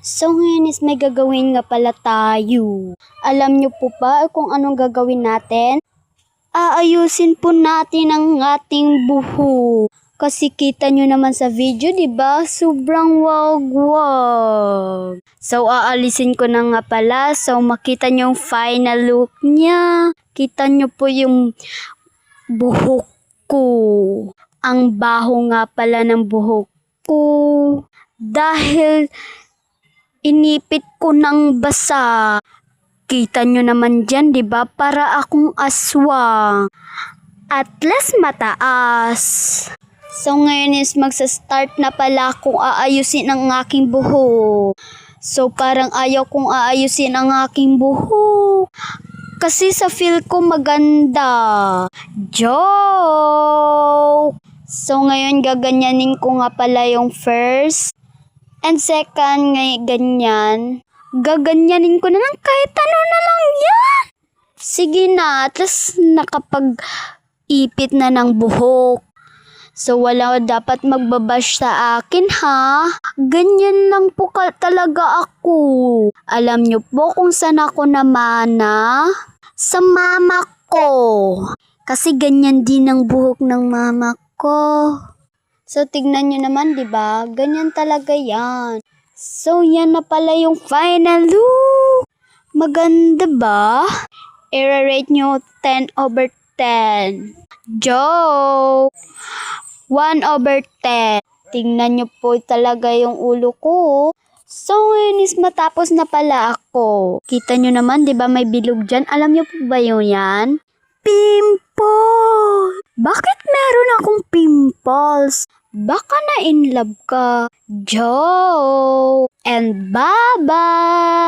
So ngayon is may gagawin nga pala tayo. Alam nyo po ba kung anong gagawin natin? Aayusin po natin ang ating buhok. Kasi kita nyo naman sa video, di ba? Sobrang wag-wag. So aalisin ko na nga pala. So makita nyo yung final look niya. Kita nyo po yung buhok ko. Ang baho nga pala ng buhok ko. Dahil inipit ko ng basa. Kita nyo naman dyan, di ba? Para akong aswang. At less mataas. So ngayon is magsa-start na pala kung aayusin ang aking buhok. So parang ayaw kong aayusin ang aking buhok. Kasi sa feel ko maganda. Joke! So ngayon gaganyanin ko nga pala yung first. And second, ganyan. Gaganyanin ko na lang kahit ano na lang yan. Sige na, at least nakapag-ipit na ng buhok. So wala dapat magbabash sa akin ha. Ganyan lang po talaga ako. Alam nyo po kung saan ako namana? Sa mama ko. Kasi ganyan din ang buhok ng mama ko. So, tignan nyo naman, di ba? Ganyan talaga yan. So, yan na pala yung final look. Maganda ba? I-rate nyo 10/10. Joke! 1/10. Tignan nyo po talaga yung ulo ko. So, ngayon is matapos na pala ako. Kita nyo naman, di ba may bilog dyan? Alam nyo po ba yun yan? Pimple! Bakit meron akong pimples? Baka na in love ka. Joke! And bye-bye!